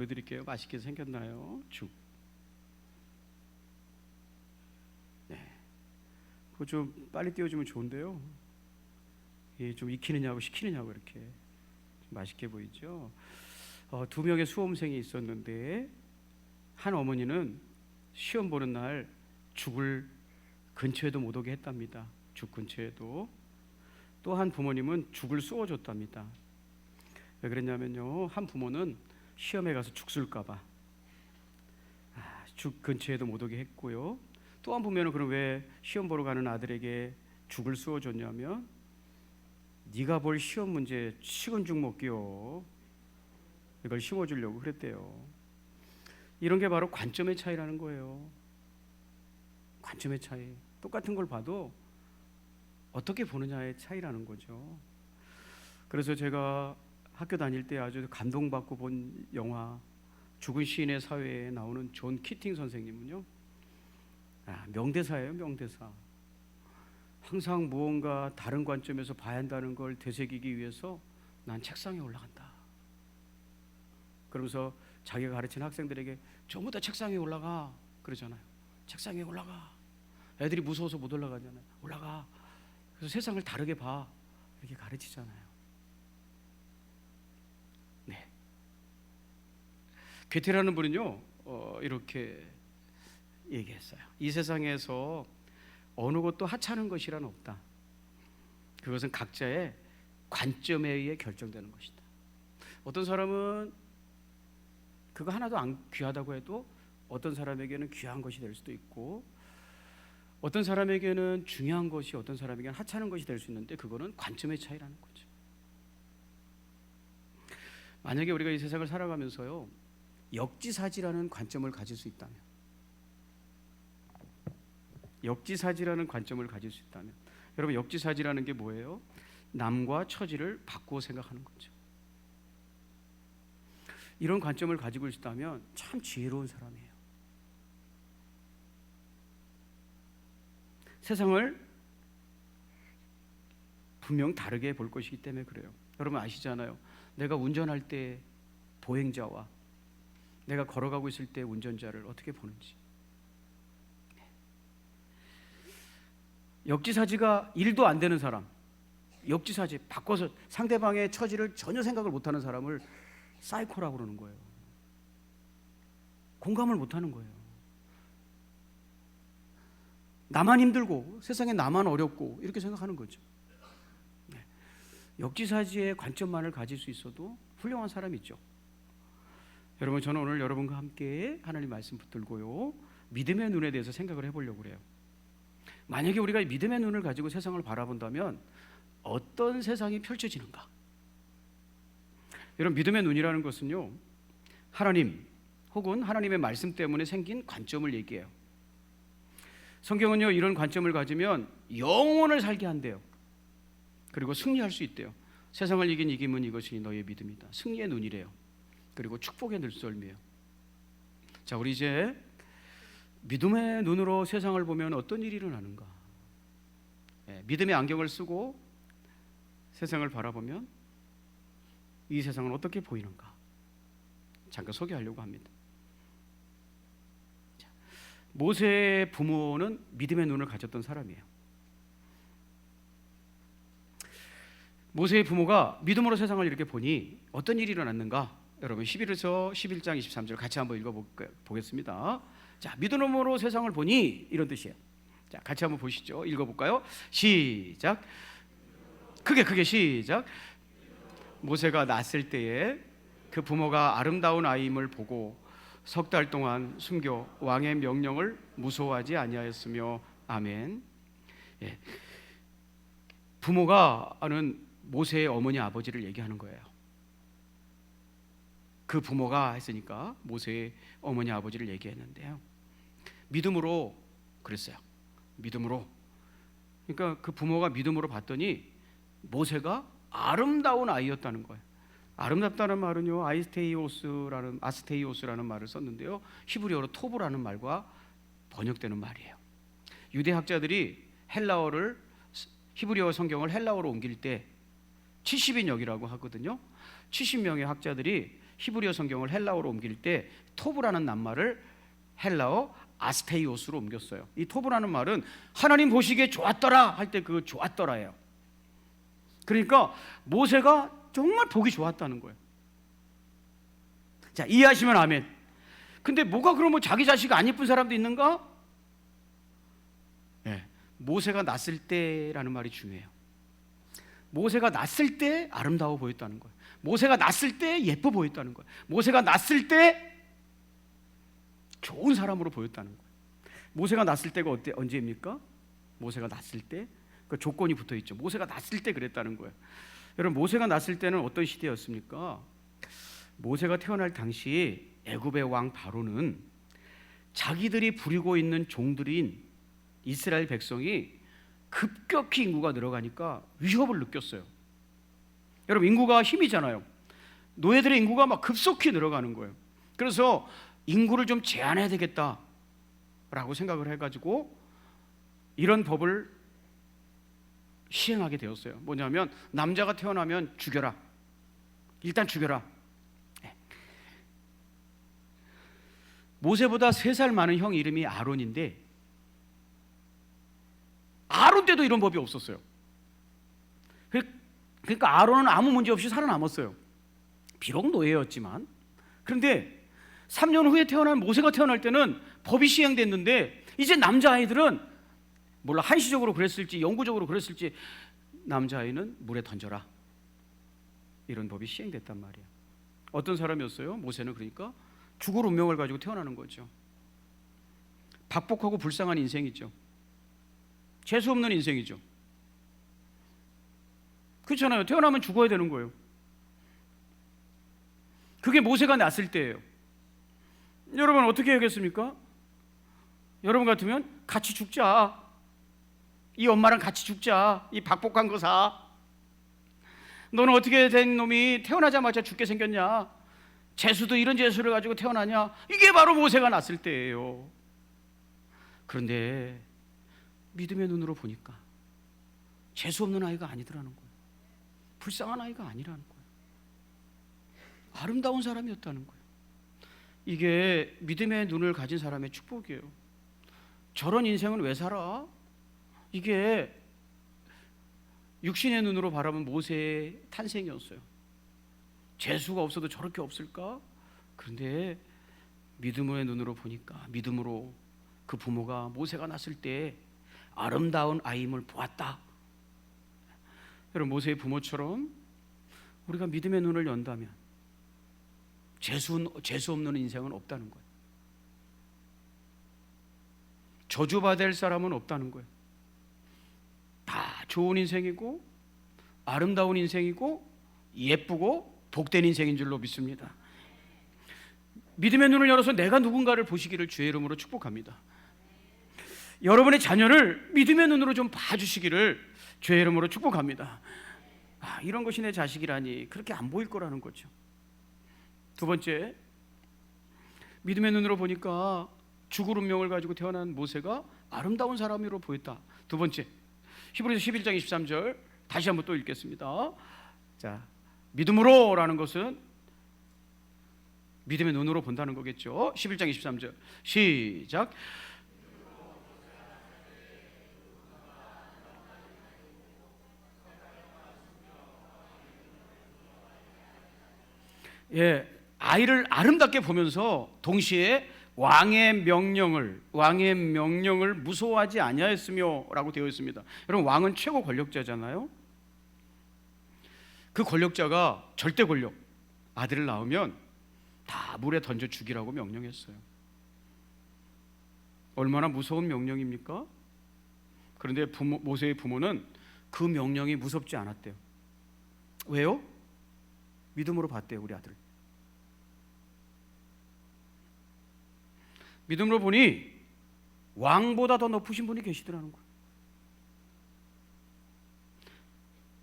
보여드릴게요. 맛있게 생겼나요? 죽. 네. 그거 좀 빨리 띄워주면 좋은데요. 예, 좀 익히느냐고 식히느냐고 이렇게 맛있게 보이죠. 두 명의 수험생이 있었는데 한 어머니는 시험 보는 날 죽을 근처에도 못 오게 했답니다. 죽 근처에도. 또 한 부모님은 죽을 쏘아줬답니다. 왜 그랬냐면요, 한 부모는 시험에 가서 죽 쏠까봐 죽 근처에도 못 오게 했고요. 또 한 부모는 그럼 왜 시험 보러 가는 아들에게 죽을 쏘아줬냐면, 네가 볼 시험 문제 식은 죽 먹기요, 이걸 심어주려고 그랬대요. 이런 게 바로 관점의 차이라는 거예요. 관점의 차이. 똑같은 걸 봐도 어떻게 보느냐의 차이라는 거죠. 그래서 제가 학교 다닐 때 아주 감동받고 본 영화 죽은 시인의 사회에 나오는 존 키팅 선생님은요, 명대사예요. 명대사. 항상 무언가 다른 관점에서 봐야 한다는 걸 되새기기 위해서 난 책상에 올라간다. 그러면서 자기가 가르치는 학생들에게 전부 다 책상에 올라가 그러잖아요. 책상에 올라가. 애들이 무서워서 못 올라가잖아요. 올라가. 그래서 세상을 다르게 봐, 이렇게 가르치잖아요. 네. 괴테라는 분은요, 이렇게 얘기했어요. 이 세상에서 어느 것도 하찮은 것이란 없다. 그것은 각자의 관점에 의해 결정되는 것이다. 어떤 사람은 그거 하나도 안 귀하다고 해도 어떤 사람에게는 귀한 것이 될 수도 있고, 어떤 사람에게는 중요한 것이 어떤 사람에게는 하찮은 것이 될 수 있는데, 그거는 관점의 차이라는 거죠. 만약에 우리가 이 세상을 살아가면서요, 역지사지라는 관점을 가질 수 있다면, 역지사지라는 관점을 가질 수 있다면, 여러분, 역지사지라는 게 뭐예요? 남과 처지를 바꾸어 생각하는 거죠. 이런 관점을 가지고 있다면 참 지혜로운 사람이에요. 세상을 분명 다르게 볼 것이기 때문에 그래요. 여러분 아시잖아요. 내가 운전할 때 보행자와 내가 걸어가고 있을 때 운전자를 어떻게 보는지. 역지사지가 1도 안 되는 사람, 역지사지 바꿔서 상대방의 처지를 전혀 생각을 못하는 사람을 사이코라고 그러는 거예요. 공감을 못하는 거예요. 나만 힘들고 세상에 나만 어렵고 이렇게 생각하는 거죠. 네. 역지사지의 관점만을 가질 수 있어도 훌륭한 사람이 있죠. 여러분, 저는 오늘 여러분과 함께 하나님 말씀 붙들고요, 믿음의 눈에 대해서 생각을 해보려고 그래요. 만약에 우리가 믿음의 눈을 가지고 세상을 바라본다면 어떤 세상이 펼쳐지는가? 여러분, 믿음의 눈이라는 것은요, 하나님 혹은 하나님의 말씀 때문에 생긴 관점을 얘기해요. 성경은요, 이런 관점을 가지면 영원을 살게 한대요. 그리고 승리할 수 있대요. 세상을 이긴 이김은 이것이 너의 믿음이다. 승리의 눈이래요. 그리고 축복의 눈썰미예요. 자, 우리 이제 믿음의 눈으로 세상을 보면 어떤 일이 일어나는가? 믿음의 안경을 쓰고 세상을 바라보면 이 세상은 어떻게 보이는가? 잠깐 소개하려고 합니다. 모세의 부모는 믿음의 눈을 가졌던 사람이에요. 모세의 부모가 믿음으로 세상을 이렇게 보니 어떤 일이 일어났는가? 여러분, 11서 11장 23절 같이 한번 읽어보겠습니다. 자, 믿음으로 세상을 보니 이런 뜻이에요. 자, 같이 한번 보시죠. 읽어볼까요? 시작. 크게 시작. 모세가 낳았을 때에 그 부모가 아름다운 아이임을 보고 석 달 동안 숨겨 왕의 명령을 무서워하지 아니하였으며. 아멘. 예. 부모가 아는 모세의 어머니 아버지를 얘기하는 거예요. 그 부모가 했으니까 모세의 어머니 아버지를 얘기했는데요, 믿음으로 그랬어요. 믿음으로. 그러니까 그 부모가 믿음으로 봤더니 모세가 아름다운 아이였다는 거예요. 아름답다는 말은요, 아스테이오스라는 말을 썼는데요, 히브리어로 토브라는 말과 번역되는 말이에요. 유대 학자들이 히브리어 성경을 헬라어로 옮길 때 70인역이라고 하거든요. 70명의 학자들이 히브리어 성경을 헬라어로 옮길 때 토브라는 낱말을 헬라어 아스테이오스로 옮겼어요. 이 토브라는 말은 하나님 보시기에 좋았더라 할 때 그 좋았더라예요. 그러니까 모세가 정말 보기 좋았다는 거예요. 자, 이해하시면 아멘. 근데 뭐가 그러면 자기 자식 안 이쁜 사람도 있는가? 네, 모세가 났을 때라는 말이 중요해요. 모세가 났을 때 아름다워 보였다는 거예요. 모세가 났을 때 예뻐 보였다는 거예요. 모세가 났을 때 좋은 사람으로 보였다는 거예요. 모세가 났을 때가 언제입니까? 모세가 났을 때 그 조건이 붙어 있죠. 모세가 났을 때 그랬다는 거예요. 여러분, 모세가 났을 때는 어떤 시대였습니까? 모세가 태어날 당시 애굽의 왕 바로는 자기들이 부리고 있는 종들인 이스라엘 백성이 급격히 인구가 늘어가니까 위협을 느꼈어요. 여러분, 인구가 힘이잖아요. 노예들의 인구가 막 급속히 늘어가는 거예요. 그래서 인구를 좀 제한해야 되겠다라고 생각을 해가지고 이런 법을 시행하게 되었어요. 뭐냐면 남자가 태어나면 죽여라. 일단 죽여라. 모세보다 3살 많은 형 이름이 아론인데 아론 때도 이런 법이 없었어요. 그러니까 아론은 아무 문제 없이 살아남았어요. 비록 노예였지만. 그런데 3년 후에 태어난 모세가 태어날 때는 법이 시행됐는데 이제 남자아이들은 몰라 한시적으로 그랬을지 영구적으로 그랬을지 남자아이는 물에 던져라. 이런 법이 시행됐단 말이에요. 어떤 사람이었어요? 모세는 그러니까 죽을 운명을 가지고 태어나는 거죠. 박복하고 불쌍한 인생이죠. 재수 없는 인생이죠. 그렇잖아요. 태어나면 죽어야 되는 거예요. 그게 모세가 났을 때예요. 여러분 어떻게 해야겠습니까? 여러분 같으면 같이 죽자. 이 엄마랑 같이 죽자. 이 박복한 거 사. 너는 어떻게 된 놈이 태어나자마자 죽게 생겼냐? 재수도 이런 재수를 가지고 태어나냐? 이게 바로 모세가 났을 때예요. 그런데 믿음의 눈으로 보니까 재수 없는 아이가 아니더라는 거예요. 불쌍한 아이가 아니라는 거예요. 아름다운 사람이었다는 거예요. 이게 믿음의 눈을 가진 사람의 축복이에요. 저런 인생은 왜 살아? 이게 육신의 눈으로 바라본 모세의 탄생이었어요. 재수가 없어도 저렇게 없을까? 그런데 믿음의 눈으로 보니까 믿음으로 그 부모가 모세가 났을 때 아름다운 아이임을 보았다. 여러분, 모세의 부모처럼 우리가 믿음의 눈을 연다면 재수 없는 인생은 없다는 거예요. 저주받을 사람은 없다는 거예요. 다 좋은 인생이고 아름다운 인생이고 예쁘고 복된 인생인 줄로 믿습니다. 믿음의 눈을 열어서 내가 누군가를 보시기를 주의 이름으로 축복합니다. 여러분의 자녀를 믿음의 눈으로 좀 봐주시기를 주의 이름으로 축복합니다. 이런 것이 내 자식이라니 그렇게 안 보일 거라는 거죠. 두 번째, 믿음의 눈으로 보니까 죽을 운명을 가지고 태어난 모세가 아름다운 사람으로 보였다. 두 번째, 히브리서 11장 23절 다시 한번 또 읽겠습니다. 자, 믿음으로라는 것은 믿음의 눈으로 본다는 거겠죠. 11장 23절 시작. 예, 아이를 아름답게 보면서 동시에 왕의 명령을 무서워하지 아니하였으며라고 되어 있습니다. 여러분, 왕은 최고 권력자잖아요. 그 권력자가 절대 권력, 아들을 낳으면 다 물에 던져 죽이라고 명령했어요. 얼마나 무서운 명령입니까? 그런데 모세의 부모는 그 명령이 무섭지 않았대요. 왜요? 믿음으로 봤대요, 우리 아들. 믿음으로 보니 왕보다 더 높으신 분이 계시더라는 거예요.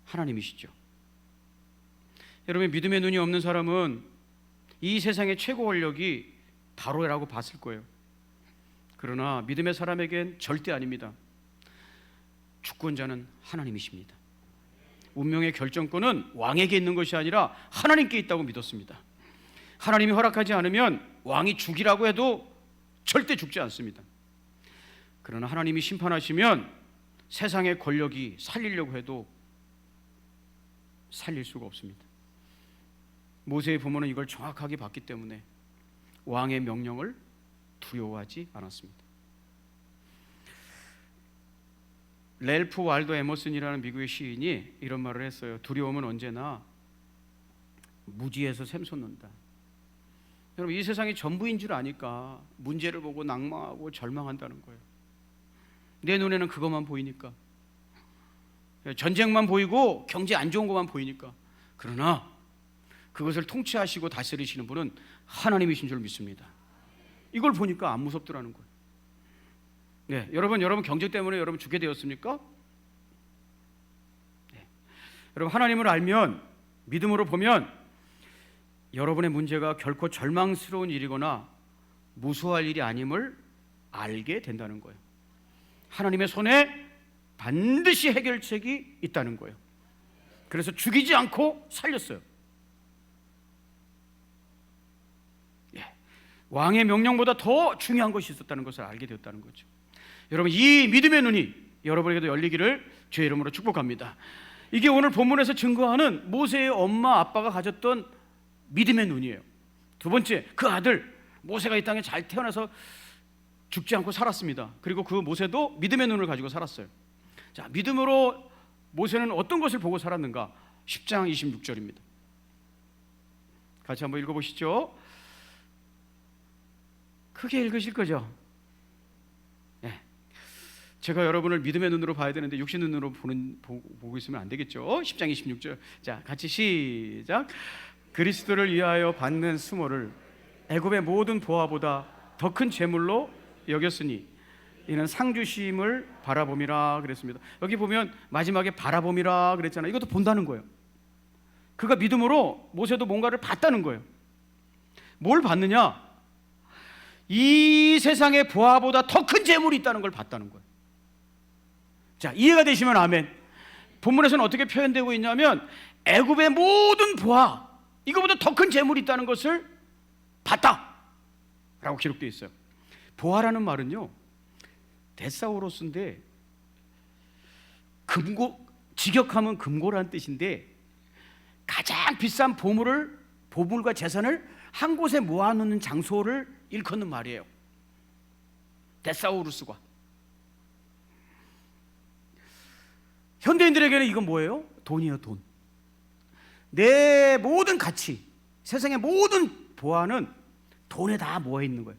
하나님이시죠. 여러분, 믿음의 눈이 없는 사람은 이 세상의 최고 권력이 바로라고 봤을 거예요. 그러나 믿음의 사람에겐 절대 아닙니다. 주권자는 하나님이십니다. 운명의 결정권은 왕에게 있는 것이 아니라 하나님께 있다고 믿었습니다. 하나님이 허락하지 않으면 왕이 죽이라고 해도 절대 죽지 않습니다. 그러나 하나님이 심판하시면 세상의 권력이 살리려고 해도 살릴 수가 없습니다. 모세의 부모는 이걸 정확하게 봤기 때문에 왕의 명령을 두려워하지 않았습니다. 렐프 waldo 에머슨이라는 미국의 시인이 이런 말을 했어요. 두려움은 언제나 무지에서 샘솟는다. 여러분, 이 세상이 전부인 줄 아니까 문제를 보고 낭망하고 절망한다는 거예요. 내 눈에는 그것만 보이니까, 전쟁만 보이고 경제 안 좋은 것만 보이니까. 그러나 그것을 통치하시고 다스리시는 분은 하나님이신 줄 믿습니다. 이걸 보니까 안 무섭더라는 거예요. 네, 여러분 경제 때문에 여러분 죽게 되었습니까? 네. 여러분, 하나님을 알면, 믿음으로 보면 여러분의 문제가 결코 절망스러운 일이거나 무수할 일이 아님을 알게 된다는 거예요. 하나님의 손에 반드시 해결책이 있다는 거예요. 그래서 죽이지 않고 살렸어요. 예. 왕의 명령보다 더 중요한 것이 있었다는 것을 알게 되었다는 거죠. 여러분, 이 믿음의 눈이 여러분에게도 열리기를 주의 이름으로 축복합니다. 이게 오늘 본문에서 증거하는 모세의 엄마 아빠가 가졌던 믿음의 눈이에요. 두 번째, 그 아들 모세가 이 땅에 잘 태어나서 죽지 않고 살았습니다. 그리고 그 모세도 믿음의 눈을 가지고 살았어요. 자, 믿음으로 모세는 어떤 것을 보고 살았는가? 10장 26절입니다. 같이 한번 읽어보시죠. 크게 읽으실 거죠? 네. 제가 여러분을 믿음의 눈으로 봐야 되는데 육신 눈으로 보고 있으면 안 되겠죠? 10장 26절. 자, 같이 시작. 그리스도를 위하여 받는 수모를 애굽의 모든 보화보다 더 큰 재물로 여겼으니 이는 상 주심을 바라봄이라 그랬습니다. 여기 보면 마지막에 바라봄이라 그랬잖아요. 이것도 본다는 거예요. 그가 믿음으로 모세도 뭔가를 봤다는 거예요. 뭘 봤느냐? 이 세상의 보화보다 더 큰 재물이 있다는 걸 봤다는 거예요. 자, 이해가 되시면 아멘. 본문에서는 어떻게 표현되고 있냐면 애굽의 모든 보화, 이거보다 더 큰 재물이 있다는 것을 봤다라고 기록되어 있어요. 보화라는 말은요, 데사우로스인데 직역하면 금고라는 뜻인데 가장 비싼 보물과 재산을 한 곳에 모아놓는 장소를 일컫는 말이에요. 데사우루스가. 현대인들에게는 이건 뭐예요? 돈이에요, 돈. 내 모든 가치, 세상의 모든 보화는 돈에 다 모여 있는 거예요.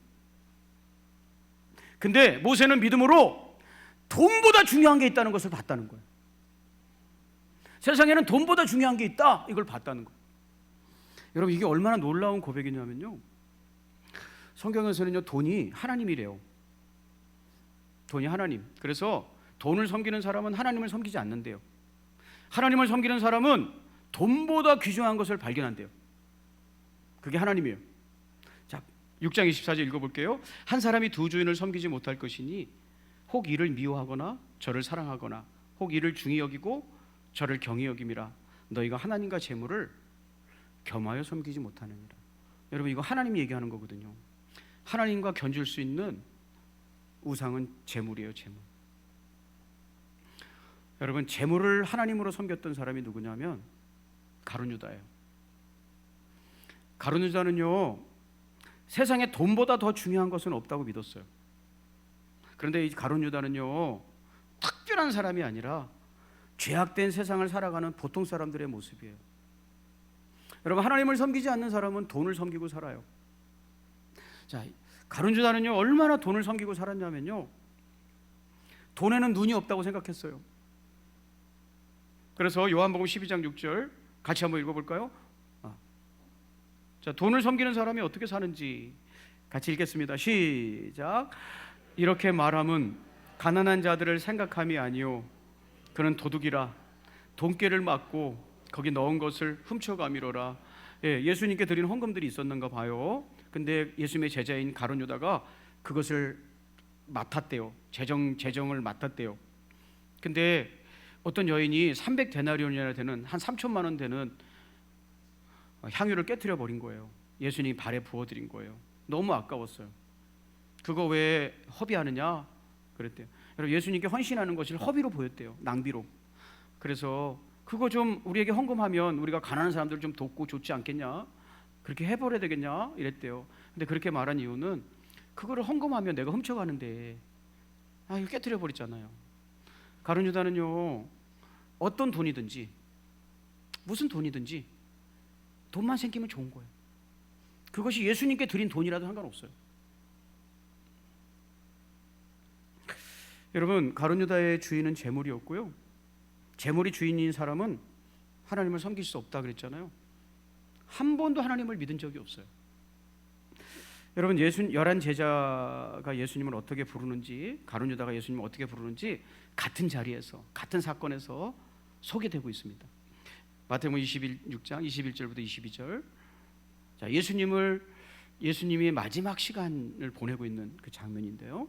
근데 모세는 믿음으로 돈보다 중요한 게 있다는 것을 봤다는 거예요. 세상에는 돈보다 중요한 게 있다, 이걸 봤다는 거예요. 여러분, 이게 얼마나 놀라운 고백이냐면요, 성경에서는요, 돈이 하나님이래요. 돈이 하나님. 그래서 돈을 섬기는 사람은 하나님을 섬기지 않는데요, 하나님을 섬기는 사람은 돈보다 귀중한 것을 발견한대요. 그게 하나님이에요. 자, 6장 24절 읽어볼게요. 한 사람이 두 주인을 섬기지 못할 것이니 혹 이를 미워하거나 저를 사랑하거나 혹 이를 중히 여기고 저를 경히 여김이라. 너희가 하나님과 재물을 겸하여 섬기지 못하느니라. 여러분, 이거 하나님이 얘기하는 거거든요. 하나님과 견줄 수 있는 우상은 재물이에요, 재물. 여러분, 재물을 하나님으로 섬겼던 사람이 누구냐면 가룟 유다예요. 가룟 유다는요, 세상에 돈보다 더 중요한 것은 없다고 믿었어요. 그런데 이 가룟 유다는요, 특별한 사람이 아니라 죄악된 세상을 살아가는 보통 사람들의 모습이에요. 여러분, 하나님을 섬기지 않는 사람은 돈을 섬기고 살아요. 자, 가룟 유다는요, 얼마나 돈을 섬기고 살았냐면요, 돈에는 눈이 없다고 생각했어요. 그래서 요한복음 12장 6절 같이 한번 읽어볼까요? 자, 돈을 섬기는 사람이 어떻게 사는지 같이 읽겠습니다. 시작. 이렇게 말함은 가난한 자들을 생각함이 아니요 그는 도둑이라 돈꾀를 맞고 거기 넣은 것을 훔쳐가미로라. 예수님께 드린 헌금들이 있었는가 봐요. 근데 예수님의 제자인 가룟 유다가 그것을 맡았대요. 재정을 맡았대요. 근데 어떤 여인이 300데나리온이나 되는 한 3천만 원 되는 향유를 깨트려 버린 거예요. 예수님이 발에 부어드린 거예요. 너무 아까웠어요. 그거 왜 허비하느냐 그랬대요. 여러분, 예수님께 헌신하는 것을 허비로 보였대요. 낭비로. 그래서 그거 좀 우리에게 헌금하면 우리가 가난한 사람들 좀 돕고 좋지 않겠냐, 그렇게 해버려야 되겠냐 이랬대요. 근데 그렇게 말한 이유는 그거를 헌금하면 내가 훔쳐가는데 이거 깨트려 버리잖아요. 가룟 유다는요, 어떤 돈이든지 무슨 돈이든지 돈만 생기면 좋은 거예요. 그것이 예수님께 드린 돈이라도 상관없어요. 여러분, 가룟 유다의 주인은 재물이었고요, 재물이 주인인 사람은 하나님을 섬길 수 없다 그랬잖아요. 한 번도 하나님을 믿은 적이 없어요. 여러분, 11제자가 예수님을 어떻게 부르는지, 가룟 유다가 예수님을 어떻게 부르는지 같은 자리에서, 같은 사건에서 소개되고 있습니다. 마태복음 26장 21절부터 22절. 자, 예수님이 마지막 시간을 보내고 있는 그 장면인데요.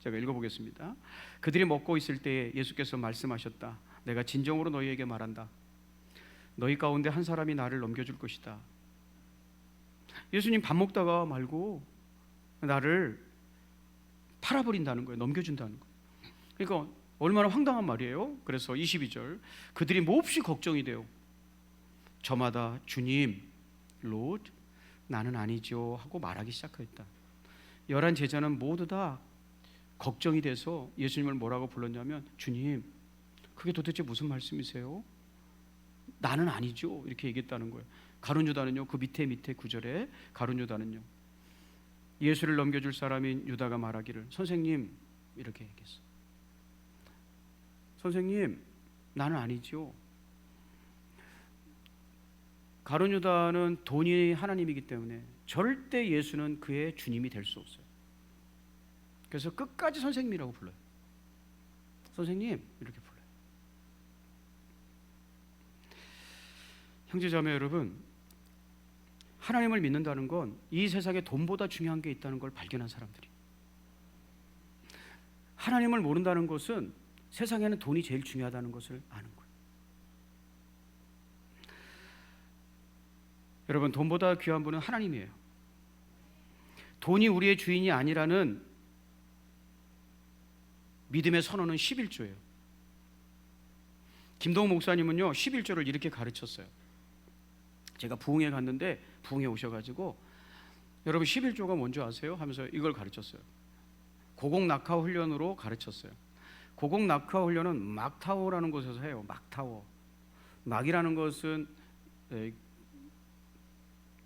제가 읽어보겠습니다. 그들이 먹고 있을 때 예수께서 말씀하셨다. 내가 진정으로 너희에게 말한다. 너희 가운데 한 사람이 나를 넘겨줄 것이다. 예수님 밥 먹다가 말고 나를 팔아버린다는 거예요. 넘겨준다는 거예요. 그러니까 얼마나 황당한 말이에요. 그래서 22절, 그들이 몹시 걱정이 돼요. 저마다 주님, Lord, 나는 아니죠 하고 말하기 시작했다. 11제자는 모두 다 걱정이 돼서 예수님을 뭐라고 불렀냐면, 주님, 그게 도대체 무슨 말씀이세요? 나는 아니죠 이렇게 얘기했다는 거예요. 가룟 유다는요, 그 밑에 9절에 가룟 유다는요, 예수를 넘겨줄 사람인 유다가 말하기를, 선생님, 이렇게 얘기했어. 선생님, 나는 아니죠. 가룟 유다는 돈이 하나님이기 때문에 절대 예수는 그의 주님이 될 수 없어요. 그래서 끝까지 선생님이라고 불러요. 선생님, 이렇게 불러요. 형제자매 여러분, 하나님을 믿는다는 건 이 세상에 돈보다 중요한 게 있다는 걸 발견한 사람들이. 하나님을 모른다는 것은 세상에는 돈이 제일 중요하다는 것을 아는 거예요. 여러분, 돈보다 귀한 분은 하나님이에요. 돈이 우리의 주인이 아니라는 믿음의 선언은 11조예요. 김동호 목사님은요, 11조를 이렇게 가르쳤어요. 제가 부흥회 갔는데 부흥회 오셔가지고, 여러분 11조가 뭔지 아세요? 하면서 이걸 가르쳤어요. 고공 낙하 훈련으로 가르쳤어요. 고공 낙하 훈련은 막타워라는 곳에서 해요. 막타워. 막이라는 것은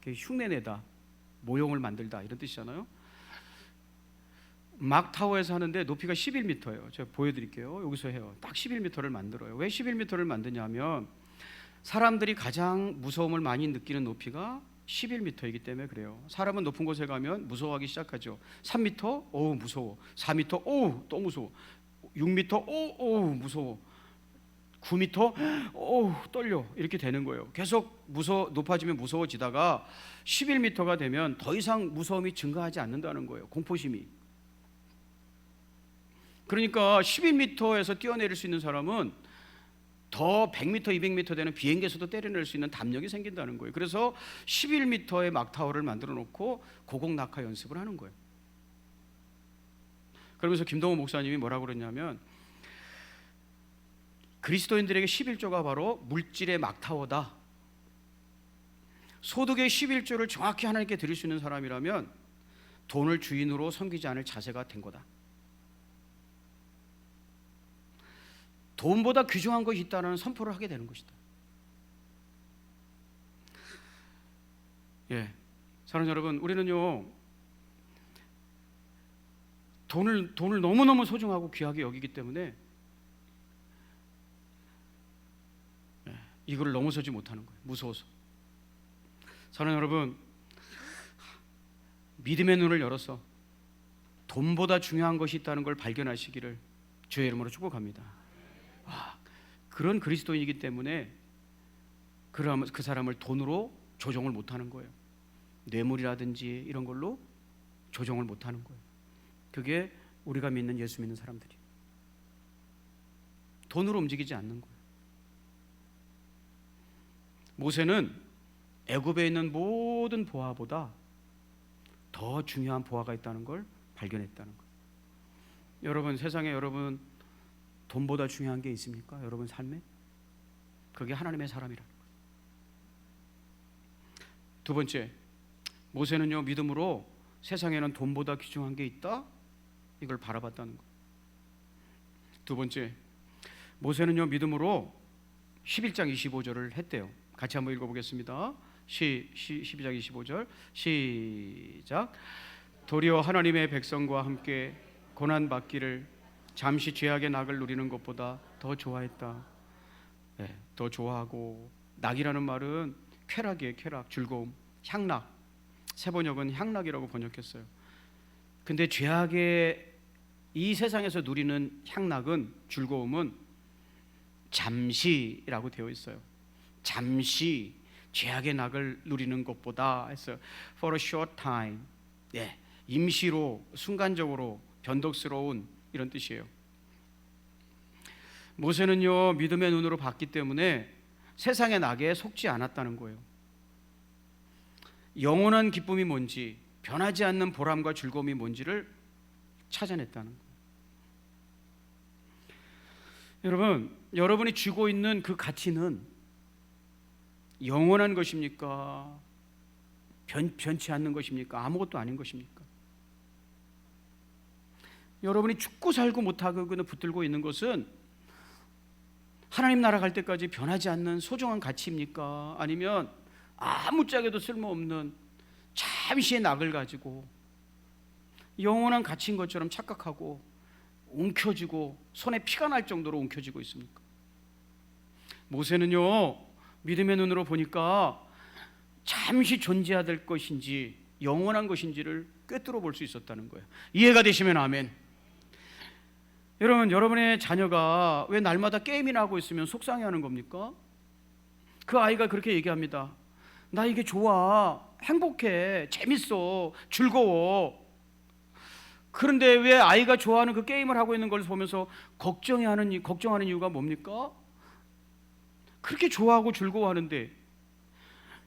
흉내내다, 모형을 만들다 이런 뜻이잖아요. 막타워에서 하는데 높이가 11m예요. 제가 보여드릴게요. 여기서 해요. 딱 11m를 만들어요. 왜 11m를 만드냐면 사람들이 가장 무서움을 많이 느끼는 높이가 11m이기 때문에 그래요. 사람은 높은 곳에 가면 무서워하기 시작하죠. 3m, 어우 무서워. 4m, 어우 또 무서워. 6m, 어우 무서워. 9m, 어우 떨려. 이렇게 되는 거예요. 계속 높아지면 무서워지다가 11m가 되면 더 이상 무서움이 증가하지 않는다는 거예요. 공포심이. 그러니까 11m에서 뛰어내릴 수 있는 사람은 더 100m, 200m 되는 비행기에서도 때려낼 수 있는 담력이 생긴다는 거예요. 그래서 11m의 막타워를 만들어 놓고 고공 낙하 연습을 하는 거예요. 그러면서 김동호 목사님이 뭐라고 그랬냐면, 그리스도인들에게 11조가 바로 물질의 막타워다. 소득의 11조를 정확히 하나님께 드릴 수 있는 사람이라면 돈을 주인으로 섬기지 않을 자세가 된 거다. 돈보다 귀중한 것이 있다는 선포를 하게 되는 것이다. 예, 사랑하는 여러분, 우리는요 돈을 너무너무 소중하고 귀하게 여기기 때문에 이거를 넘어서지 못하는 거예요. 무서워서. 사랑하는 여러분, 믿음의 눈을 열어서 돈보다 중요한 것이 있다는 걸 발견하시기를 주의 이름으로 축복합니다. 그런 그리스도인이기 때문에 그 사람을 돈으로 조종을 못하는 거예요. 뇌물이라든지 이런 걸로 조종을 못하는 거예요. 그게 우리가 믿는 예수 믿는 사람들이에요. 돈으로 움직이지 않는 거예요. 모세는 애굽에 있는 모든 보화보다 더 중요한 보화가 있다는 걸 발견했다는 거예요. 여러분, 세상에 여러분 돈보다 중요한 게 있습니까? 여러분 삶에? 그게 하나님의 사람이라는 거예요. 두 번째, 모세는요 믿음으로 세상에는 돈보다 귀중한 게 있다, 이걸 바라봤다는 거예요. 두 번째, 모세는요 믿음으로 11장 25절을 했대요. 같이 한번 읽어보겠습니다. 12장 25절 시작. 도리어 하나님의 백성과 함께 고난받기를 잠시 죄악의 낙을 누리는 것보다 더 좋아했다. 네, 더 좋아하고, 낙이라는 말은 쾌락이에요. 쾌락, 즐거움, 향락. 세번역은 향락이라고 번역했어요. 근데 죄악의 이 세상에서 누리는 향락은, 즐거움은 잠시라고 되어 있어요. 잠시 죄악의 낙을 누리는 것보다 했어요. For a short time. 예, 임시로, 순간적으로 변덕스러운, 이런 뜻이에요. 모세는요 믿음의 눈으로 봤기 때문에 세상의 낙에 속지 않았다는 거예요. 영원한 기쁨이 뭔지, 변하지 않는 보람과 즐거움이 뭔지를 찾아냈다는 거예요. 여러분, 여러분이 쥐고 있는 그 가치는 영원한 것입니까? 변치 않는 것입니까? 아무것도 아닌 것입니까? 여러분이 죽고 살고 못하고 붙들고 있는 것은 하나님 나라 갈 때까지 변하지 않는 소중한 가치입니까? 아니면 아무짝에도 쓸모없는 잠시의 낙을 가지고 영원한 가치인 것처럼 착각하고 움켜쥐고 손에 피가 날 정도로 움켜쥐고 있습니까? 모세는요 믿음의 눈으로 보니까 잠시 존재해야 될 것인지 영원한 것인지를 꿰뚫어 볼 수 있었다는 거예요. 이해가 되시면 아멘. 여러분, 여러분의 자녀가 왜 날마다 게임이나 하고 있으면 속상해하는 겁니까? 그 아이가 그렇게 얘기합니다. 나 이게 좋아, 행복해, 재밌어, 즐거워. 그런데 왜 아이가 좋아하는 그 게임을 하고 있는 걸 보면서 걱정하는 이유가 뭡니까? 그렇게 좋아하고 즐거워하는데,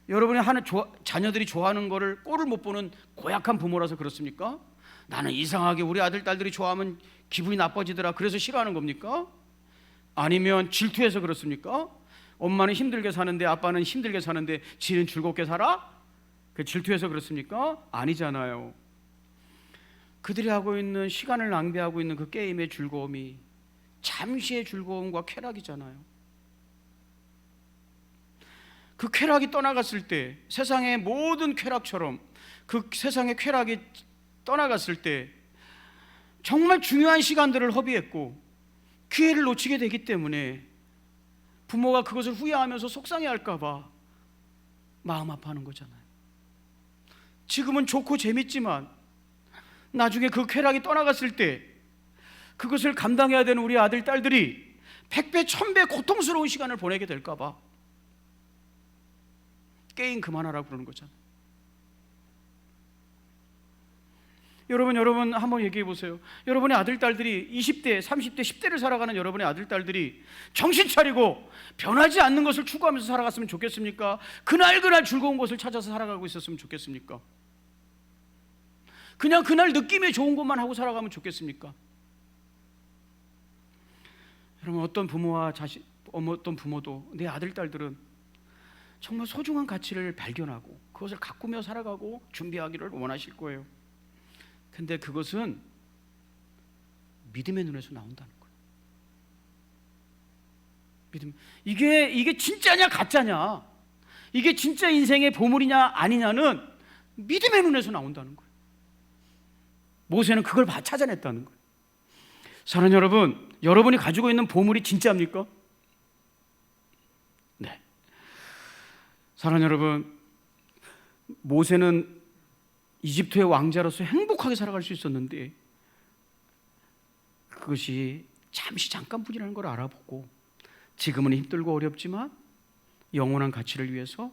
여러분의 자녀들이 좋아하는 거를 꼴을 못 보는 고약한 부모라서 그렇습니까? 나는 이상하게 우리 아들 딸들이 좋아하면 기분이 나빠지더라, 그래서 싫어하는 겁니까? 아니면 질투해서 그렇습니까? 엄마는 힘들게 사는데 아빠는 힘들게 사는데 지는 즐겁게 살아? 그 질투해서 그렇습니까? 아니잖아요. 그들이 하고 있는, 시간을 낭비하고 있는 그 게임의 즐거움이 잠시의 즐거움과 쾌락이잖아요. 그 쾌락이 떠나갔을 때, 세상의 모든 쾌락처럼 그 세상의 쾌락이 떠나갔을 때 정말 중요한 시간들을 허비했고 기회를 놓치게 되기 때문에 부모가 그것을 후회하면서 속상해할까 봐 마음 아파하는 거잖아요. 지금은 좋고 재밌지만 나중에 그 쾌락이 떠나갔을 때 그것을 감당해야 되는 우리 아들 딸들이 100배 1000배 고통스러운 시간을 보내게 될까 봐 게임 그만하라고 그러는 거잖아요. 여러분 한번 얘기해 보세요. 여러분의 아들 딸들이 20대, 30대, 10대를 살아가는 여러분의 아들 딸들이 정신 차리고 변하지 않는 것을 추구하면서 살아갔으면 좋겠습니까? 그날 즐거운 것을 찾아서 살아가고 있었으면 좋겠습니까? 그냥 그날 느낌에 좋은 것만 하고 살아가면 좋겠습니까? 여러분, 어떤 부모도 내 아들 딸들은 정말 소중한 가치를 발견하고 그것을 가꾸며 살아가고 준비하기를 원하실 거예요. 근데 그것은 믿음의 눈에서 나온다는 거예요. 믿음. 이게 진짜냐 가짜냐, 이게 진짜 인생의 보물이냐 아니냐는 믿음의 눈에서 나온다는 거예요. 모세는 그걸 찾아냈다는 거예요. 사랑하는 여러분, 여러분이 가지고 있는 보물이 진짜입니까? 네. 사랑하는 여러분, 모세는 이집트의 왕자로서 행복하게 살아갈 수 있었는데 그것이 잠깐뿐이라는 걸 알아보고 지금은 힘들고 어렵지만 영원한 가치를 위해서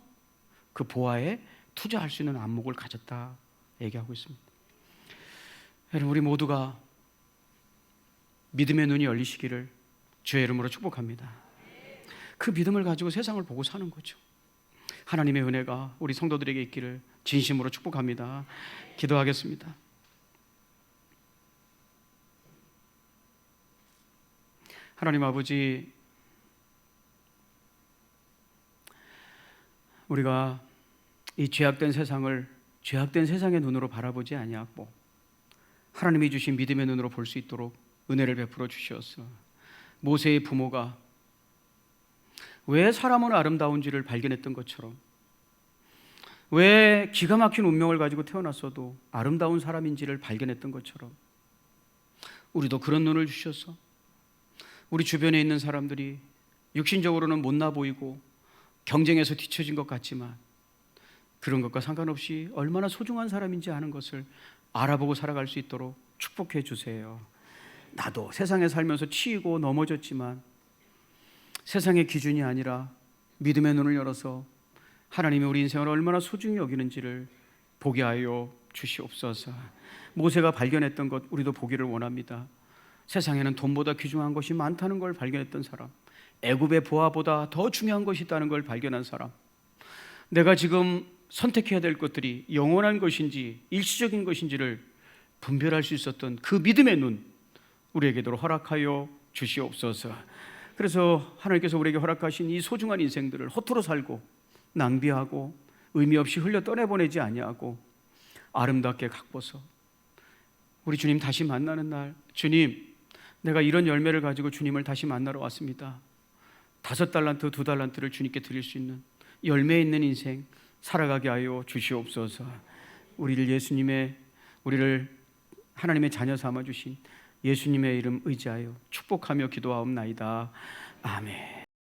그 보화에 투자할 수 있는 안목을 가졌다 얘기하고 있습니다. 여러분, 우리 모두가 믿음의 눈이 열리시기를 주의 이름으로 축복합니다. 그 믿음을 가지고 세상을 보고 사는 거죠. 하나님의 은혜가 우리 성도들에게 있기를 진심으로 축복합니다. 기도하겠습니다. 하나님 아버지, 우리가 이 죄악된 세상의 눈으로 바라보지 아니하고 하나님이 주신 믿음의 눈으로 볼 수 있도록 은혜를 베풀어 주시옵소서. 모세의 부모가 왜 사람은 아름다운지를 발견했던 것처럼, 왜 기가 막힌 운명을 가지고 태어났어도 아름다운 사람인지를 발견했던 것처럼, 우리도 그런 눈을 주셔서 우리 주변에 있는 사람들이 육신적으로는 못나 보이고 경쟁에서 뒤처진 것 같지만 그런 것과 상관없이 얼마나 소중한 사람인지 아는 것을 알아보고 살아갈 수 있도록 축복해 주세요. 나도 세상에 살면서 치이고 넘어졌지만 세상의 기준이 아니라 믿음의 눈을 열어서 하나님이 우리 인생을 얼마나 소중히 여기는지를 보게 하여 주시옵소서. 모세가 발견했던 것 우리도 보기를 원합니다. 세상에는 돈보다 귀중한 것이 많다는 걸 발견했던 사람, 애굽의 보화보다 더 중요한 것이 있다는 걸 발견한 사람, 내가 지금 선택해야 될 것들이 영원한 것인지 일시적인 것인지를 분별할 수 있었던 그 믿음의 눈 우리에게도 허락하여 주시옵소서. 그래서 하나님께서 우리에게 허락하신 이 소중한 인생들을 허투루 살고 낭비하고 의미 없이 흘려 떠내보내지 아니하고 아름답게 갚아서 우리 주님 다시 만나는 날, 주님, 내가 이런 열매를 가지고 주님을 다시 만나러 왔습니다. 5달란트, 2달란트를 주님께 드릴 수 있는 열매 있는 인생 살아가게 하여 주시옵소서. 우리를 하나님의 자녀 삼아 주신 예수님의 이름 의지하여 축복하며 기도하옵나이다. 아멘.